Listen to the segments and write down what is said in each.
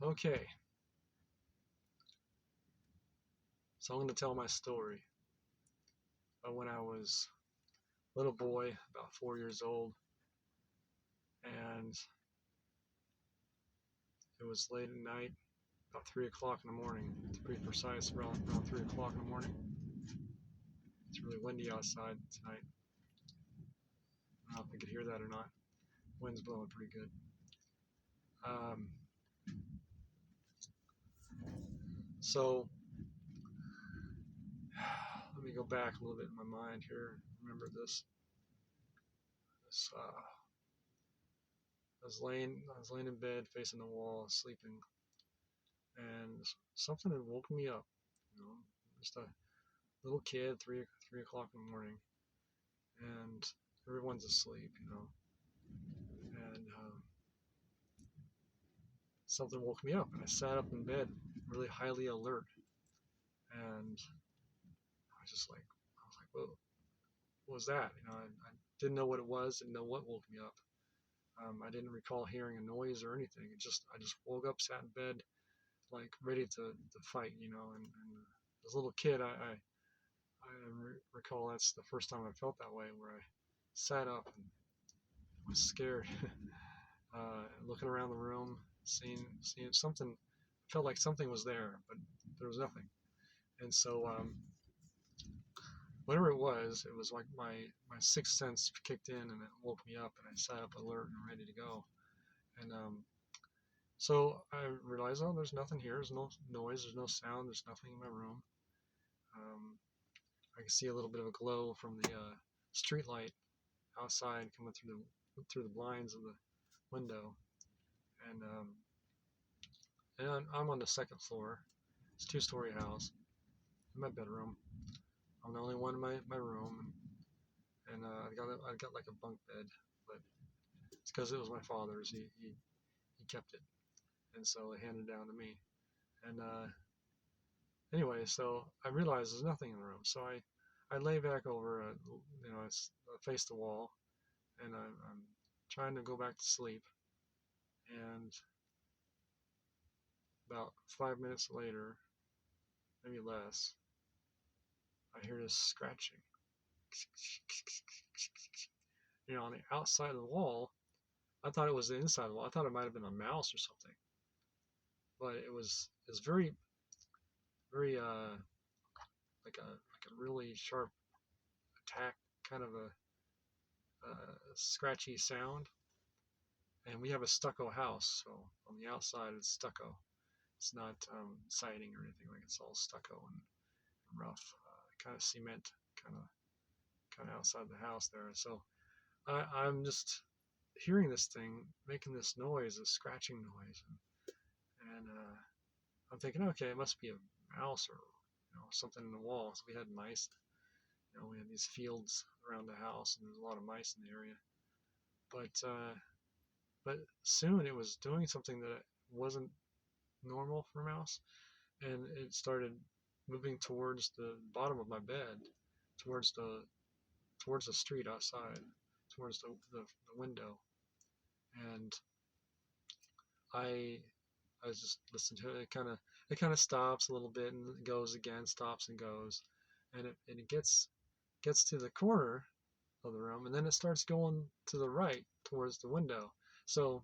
Okay, so I'm going to tell my story of when I was a little boy, about 4 years old, and it was late at night, about 3 o'clock in the morning, to be precise, around 3 o'clock in the morning. It's really windy outside tonight. I don't know if you could hear that or not. Wind's blowing pretty good. Um, so let me go back a little bit in my mind here. Remember this I was laying in bed facing the wall, sleeping, and something had woken me up. You know, just a little kid, three o'clock in the morning, and everyone's asleep. And something woke me up, and I sat up in bed, really highly alert, and I was like, whoa, what was that? I didn't know what it was, didn't know what woke me up. I didn't recall hearing a noise or anything. I just woke up, sat in bed, like ready to fight. And as a little kid, recall that's the first time I felt that way, where I sat up and was scared, looking around the room, seeing something. Felt like something was there, but there was nothing. And so, whatever it was like my sixth sense kicked in, and it woke me up, and I sat up alert and ready to go. And so I realized, oh, there's nothing here. There's no noise. There's no sound. There's nothing in my room. Um, I can see a little bit of a glow from the street light outside coming through the blinds of the window, and I'm on the second floor. It's a two-story house. In my bedroom, I'm the only one in my room, and I got like a bunk bed, but it's because it was my father's. He kept it, and so it handed down to me. And anyway, so I realized there's nothing in the room, so I lay back over, I face the wall, and I'm trying to go back to sleep, and about 5 minutes later, maybe less, I hear this scratching. On the outside of the wall. I thought it was the inside of the wall. I thought it might have been a mouse or something, but it was very like a really sharp attack, kind of a scratchy sound. And we have a stucco house, so on the outside it's stucco. It's not siding or anything, like it's all stucco and rough, kind of cement, kind of kind of outside the house there. So I'm just hearing this thing making this noise, a scratching noise, and I'm thinking, okay, it must be a mouse or something in the wall. So we had mice. We had these fields around the house, and there's a lot of mice in the area. But soon it was doing something that wasn't normal for a mouse, and it started moving towards the bottom of my bed, towards the street outside, towards the window, and I I was just listening to it. It kind of stops a little bit and goes again, stops and goes, and it gets to the corner of the room, and then it starts going to the right towards the window. So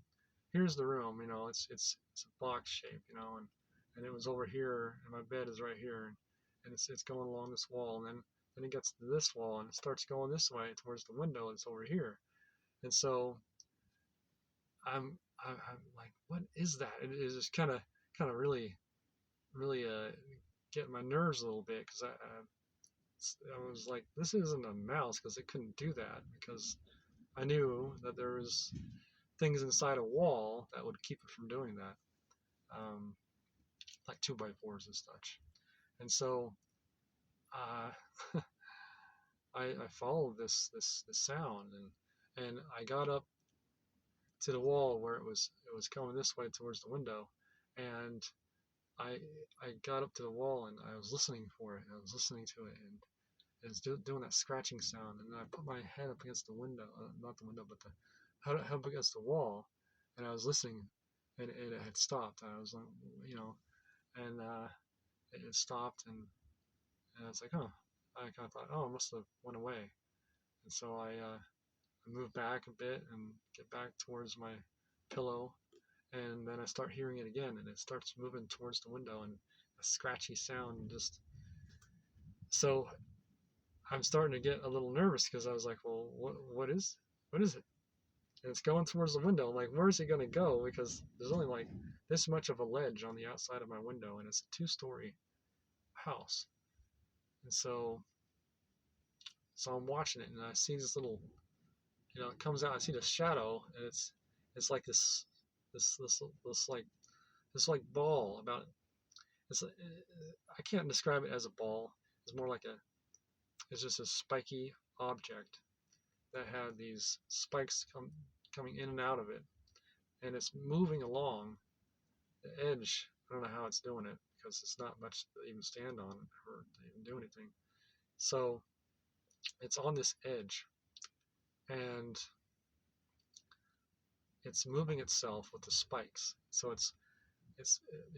here's the room. It's a box shape, and it was over here, and my bed is right here, and it's going along this wall, and then it gets to this wall, and it starts going this way towards the window that's over here. And so I'm like, what is that? It is just kind of really getting my nerves a little bit, because I was like, this isn't a mouse, because it couldn't do that, because I knew that there was things inside a wall that would keep it from doing that, like 2x4s and such. And so I followed this sound, and I got up to the wall where it was coming this way towards the window, and I I got up to the wall, and I was listening for it. And I was listening to it, and it was doing that scratching sound. And then I put my head up against the window, not the window, but the head up against the wall, and I was listening. and it had stopped. I was like, you know, and it had stopped, and I was like, oh, I kind of thought, oh, it must have went away. And so I move back a bit and get back towards my pillow, and then I start hearing it again, and it starts moving towards the window, and a scratchy sound just. So I'm starting to get a little nervous because I was like, well, what is it? And it's going towards the window. I'm like, where's it gonna go? Because there's only like this much of a ledge on the outside of my window, and it's a two-story house. And so I'm watching it, and I see this little, it comes out. I see the shadow, and it's like this like ball about. It's I can't describe it as a ball. It's more like it's just a spiky object that had these spikes coming in and out of it, and it's moving along the edge. I don't know how it's doing it because it's not much to even stand on or to even do anything. So it's on this edge, and it's moving itself with the spikes. So it's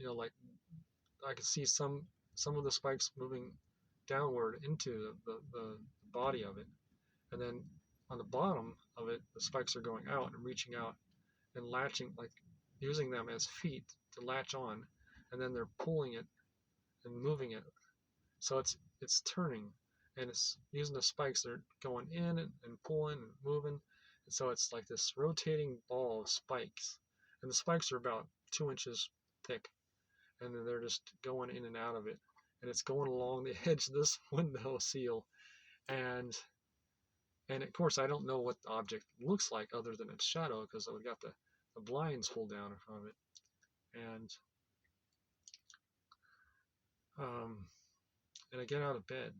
like I can see some of the spikes moving downward into the body of it, and then on the bottom of it, the spikes are going out and reaching out and latching, like using them as feet to latch on, and then they're pulling it and moving it. So it's turning, and it's using the spikes. They're going in and pulling and moving, and so it's like this rotating ball of spikes, and the spikes are about 2 inches thick, and then they're just going in and out of it, and it's going along the edge of this window seal, and of course I don't know what the object looks like other than its shadow because I've got the blinds pulled down in front of it, and um, and I get out of bed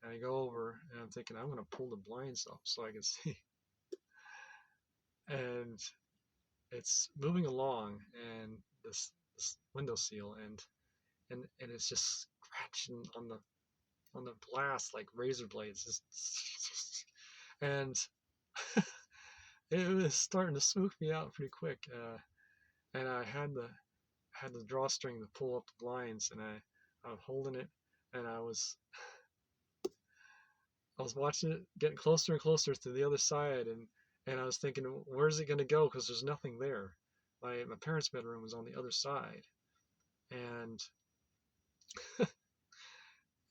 and I go over and I'm thinking I'm gonna pull the blinds up so I can see, and it's moving along, and this window seal, and it's just scratching on the glass like razor blades, and it was starting to spook me out pretty quick. And I had the drawstring to pull up the blinds, and I was holding it, and I was watching it getting closer and closer to the other side, and I was thinking, where's it gonna go? Because there's nothing there. My parents' bedroom was on the other side, and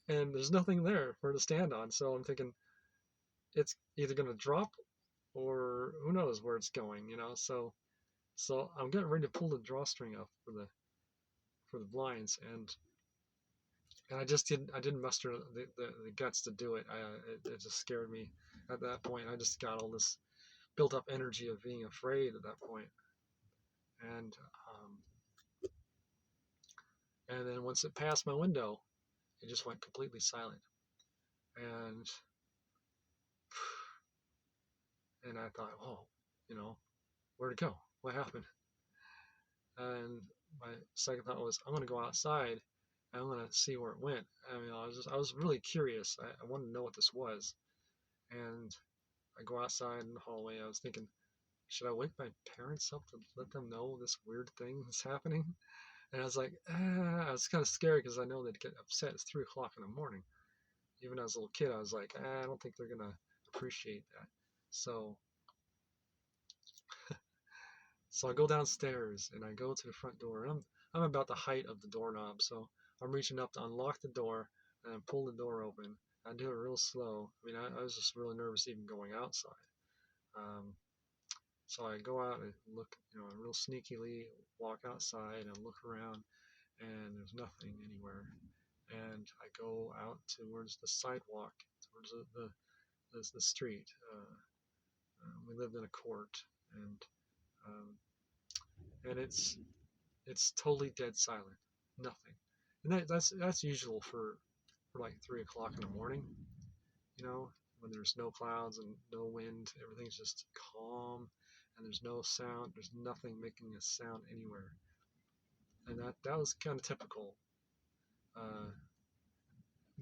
there's nothing there for it to stand on. So I'm thinking it's either gonna drop or who knows where it's going, So I'm getting ready to pull the drawstring up for the blinds, and I didn't muster the guts to do it. It just scared me at that point. I just got all this built up energy of being afraid at that point, and and then once it passed my window, it just went completely silent, and I thought, oh, where'd it go? What happened? And my second thought was, I'm gonna go outside. I'm gonna see where it went. I mean, I was really curious. I wanted to know what this was, and I go outside in the hallway. I was thinking, should I wake my parents up to let them know this weird thing is happening? And I was like, I was kind of scared because I know they'd get upset. It's 3 o'clock in the morning. Even as a little kid, I was like, I don't think they're gonna appreciate that. So, so I go downstairs and I go to the front door. And I'm about the height of the doorknob, so I'm reaching up to unlock the door and I pull the door open. I do it real slow. I mean, I was just really nervous even going outside. Um, So I go out and look, real sneakily walk outside and look around, and there's nothing anywhere. And I go out towards the sidewalk, towards the street. We lived in a court, and um, it's totally dead silent, nothing. And that's usual for like 3 o'clock in the morning, when there's no clouds and no wind, everything's just calm, and there's no sound, there's nothing making a sound anywhere. And that was kind of typical. Uh,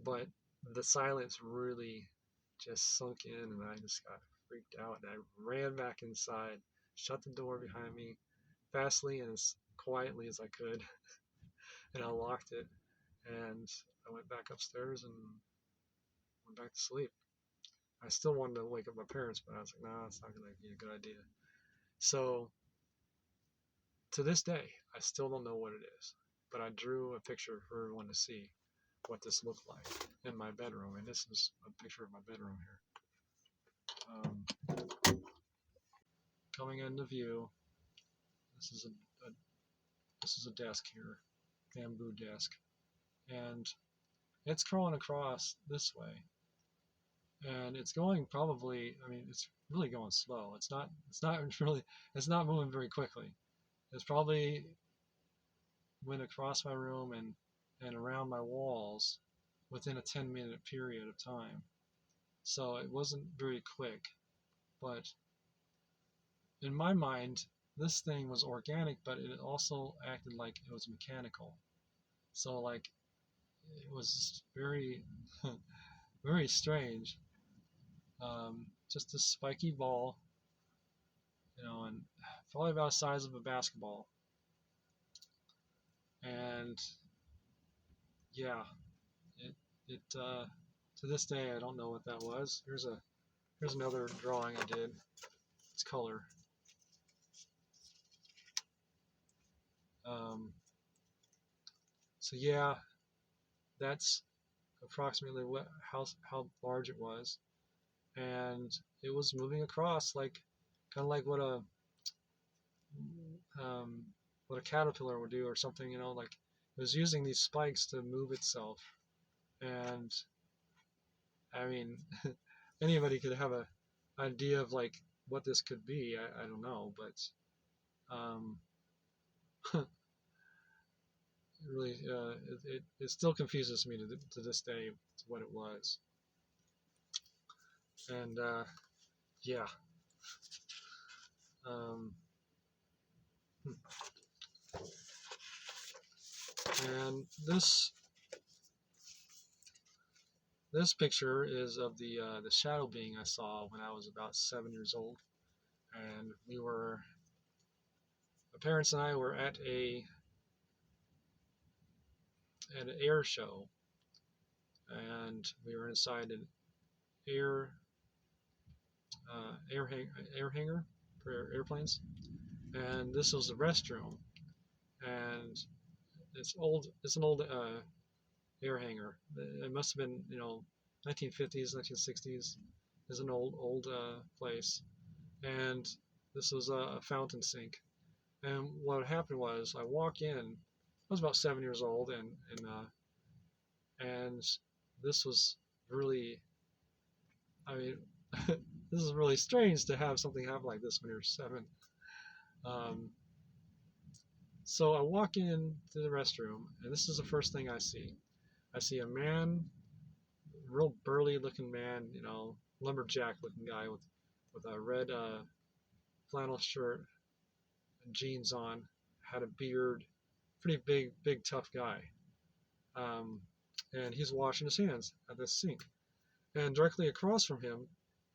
but the silence really just sunk in, and I just got freaked out, and I ran back inside, shut the door behind me, fastly and as quietly as I could, and I locked it, and I went back upstairs and went back to sleep. I still wanted to wake up my parents, but I was like, no, it's not going to be a good idea. So to this day, I still don't know what it is, but I drew a picture for everyone to see what this looked like in my bedroom, and this is a picture of my bedroom here. Coming into view, this is a desk here, bamboo desk, and it's crawling across this way, and it's going probably, I mean, it's really going slow. It's not really, it's not moving very quickly. It's probably went across my room and around my walls within a 10-minute period of time. So it wasn't very quick, but in my mind, this thing was organic, but it also acted like it was mechanical. So like it was very, very strange. Just a spiky ball, and probably about the size of a basketball. And yeah, it to this day I don't know what that was. Here's another drawing I did. It's color. Um, so yeah, that's approximately how large it was, and it was moving across like kind of like um, what a caterpillar would do or something, like it was using these spikes to move itself. And I mean, anybody could have a idea of like what this could be. I don't know, but it really it still confuses me to this day what it was. And yeah. Um, and this picture is of the shadow being I saw when I was about 7 years old, and my parents and I were at an air show, and we were inside an air air hangar for airplanes, and this was the restroom, and it's an old air hangar. It must have been 1950s, 1960s. Is an old place, and this was a fountain sink. And what happened was I walk in. I was about 7 years old, and this was really, I mean, this is really strange to have something happen like this when you're 7. Um, so I walk in to the restroom, and this is the first thing I see. I see a man, real burly looking man, lumberjack looking guy with a red flannel shirt and jeans on, had a beard, pretty big tough guy. And he's washing his hands at this sink. And directly across from him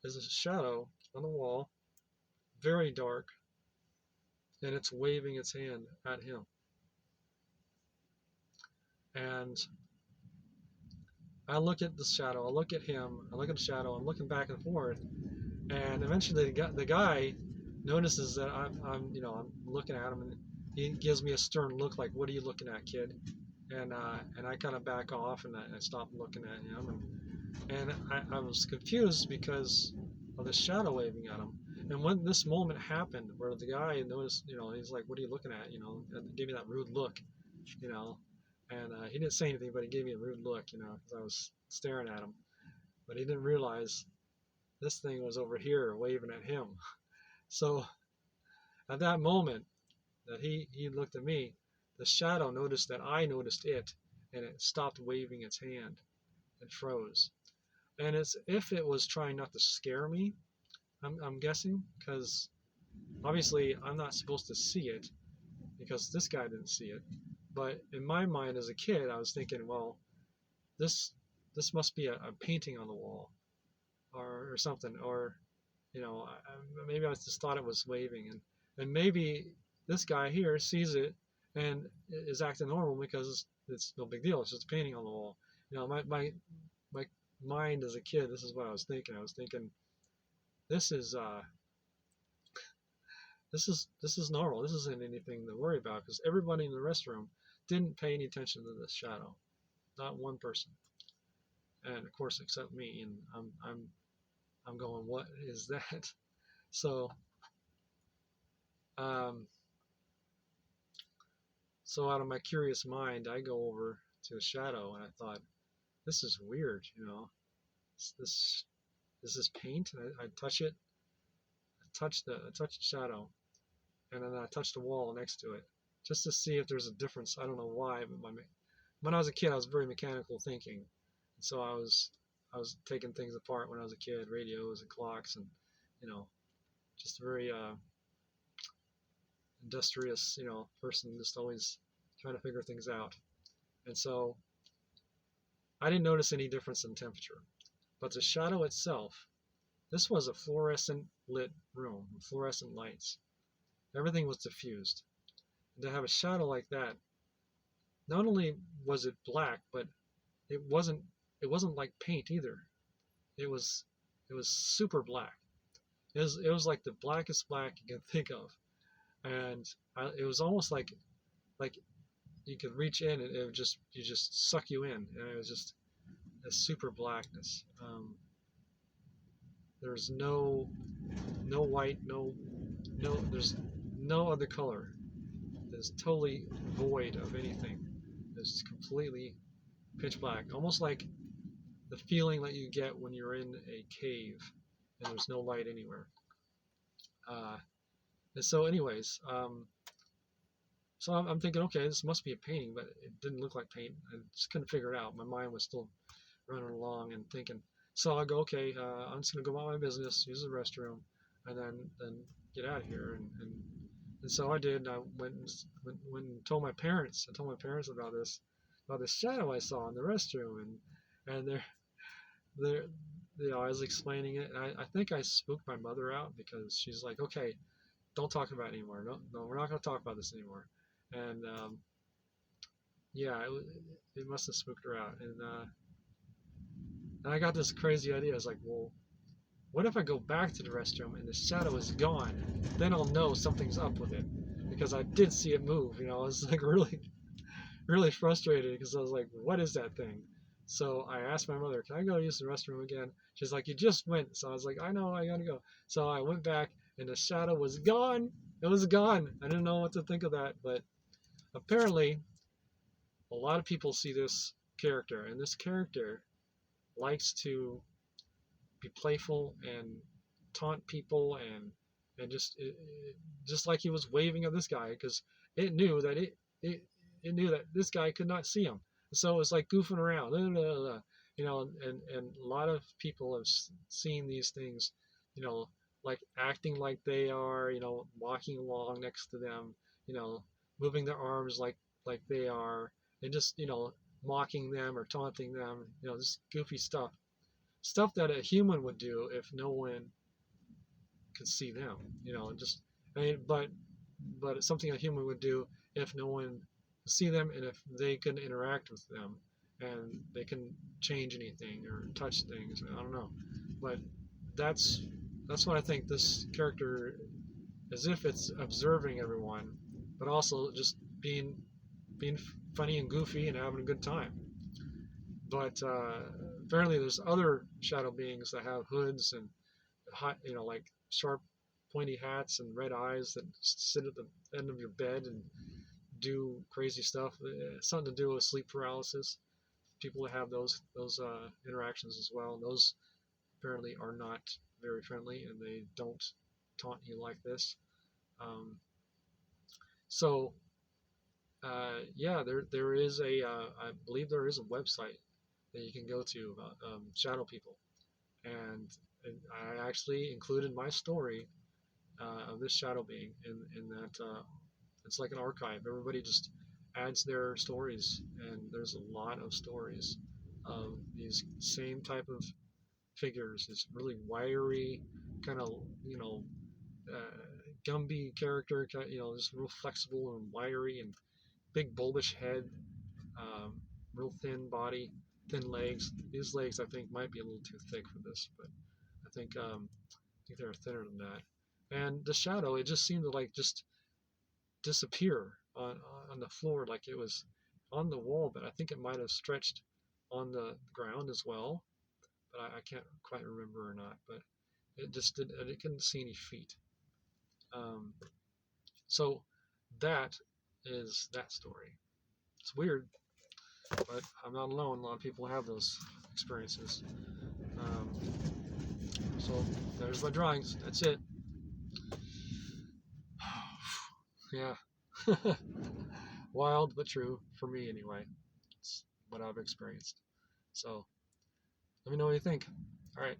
is a shadow on the wall, very dark, and it's waving its hand at him. And I look at the shadow, I look at him, I look at the shadow, I'm looking back and forth, and eventually the guy notices that I'm looking at him, and he gives me a stern look like, "What are you looking at, kid?" And I kind of back off, and I stop looking at him, and I was confused because of the shadow waving at him. And when this moment happened, where the guy noticed, he's like, "What are you looking at?" And gave me that rude look, you know. And he didn't say anything, but he gave me a rude look, because I was staring at him. But he didn't realize this thing was over here waving at him. So at that moment that he looked at me, the shadow noticed that I noticed it, and it stopped waving its hand and froze. And it's if it was trying not to scare me, I'm guessing, because obviously I'm not supposed to see it because this guy didn't see it. But in my mind as a kid, I was thinking, well, this must be a painting on the wall, or something, or maybe I just thought it was waving, and maybe this guy here sees it and is acting normal because it's no big deal. It's just a painting on the wall. You know, my mind as a kid, this is what I was thinking. I was thinking, this is this is normal. This isn't anything to worry about because everybody in the restroom didn't pay any attention to this shadow, not one person, and of course except me. And I'm going, what is that? So um, so out of my curious mind, I go over to the shadow and I thought, this is weird, you know. This is this paint? And I touch it. I touch the shadow, and then I touch the wall next to it, just to see if there's a difference. I don't know why, but when I was a kid, I was very mechanical thinking, and so I was taking things apart when I was a kid, radios and clocks, and you know, just a very industrious, you know, person, just always trying to figure things out. And so I didn't notice any difference in temperature, but the shadow itself. This was a fluorescent lit room with fluorescent lights. Everything was diffused. And to have a shadow like that, not only was it black, but it wasn't it wasn't like paint either. It was it was super black. It was like the blackest black you can think of, and it was almost like you could reach in and it would just suck you in, and it was just a super blackness. There's no white, no there's no other color. It's totally void of anything. It's completely pitch black, almost like the feeling that you get when you're in a cave and there's no light anywhere. Uh, and so, anyways, so I'm thinking, okay, this must be a painting, but it didn't look like paint. I just couldn't figure it out. My mind was still running along and thinking. So I go, okay, I'm just gonna go about my business, use the restroom, and then get out of here. And so I did. And I went and told my parents. I told my parents about this shadow I saw in the restroom, and they're you know, I was explaining it, and I think I spooked my mother out because she's like, okay, don't talk about it anymore. No, no, we're not going to talk about this anymore. And yeah, it must have spooked her out. And I got this crazy idea. I was like, well, what if I go back to the restroom and the shadow is gone? Then I'll know something's up with it because I did see it move. You know, I was like really frustrated because I was like, what is that thing? So I asked my mother, can I go use the restroom again? She's like, you just went. So I was like, I know, I gotta go. So I went back and the shadow was gone. It was gone. I didn't know what to think of that, but apparently a lot of people see this character, and this character likes to be playful and taunt people and just like he was waving at this guy because it knew that it it knew that this guy could not see him, so it was like goofing around, you know, and a lot of people have seen these things, you know, like acting like they are, you know, walking along next to them, you know, moving their arms like they are, and just, you know, mocking them or taunting them, you know, just goofy stuff that a human would do if no one could see them, you know, just, I mean, but it's something a human would do if no one could see them and if they can interact with them and they can change anything or touch things. I don't know, but that's that's what I think this character, as if it's observing everyone, but also just being funny and goofy and having a good time. But apparently, there's other shadow beings that have hoods and you know, like sharp, pointy hats and red eyes that sit at the end of your bed and do crazy stuff. Something to do with sleep paralysis. People that have those interactions as well. Those apparently are not very friendly, and they don't taunt you like this. Um, so yeah, there is I believe there is a website that you can go to about shadow people, and I actually included my story of this shadow being in that it's like an archive. Everybody just adds their stories, and there's a lot of stories of these same type of figures. It's really wiry, kind of, you know, uh, Gumby character, just real flexible and wiry and big bulbish head, real thin body, thin legs. These legs I think might be a little too thick for this, but I think they're thinner than that. And the shadow, it just seemed to like just disappear on the floor, like it was on the wall, but I think it might have stretched on the ground as well. But I can't quite remember or not. But it just did. I couldn't see any feet. Um, so that is that story. It's weird, but I'm not alone. A lot of people have those experiences. Um, so there's my drawings. That's it. Yeah. Wild but true for me anyway. It's what I've experienced. So let me know what you think. All right.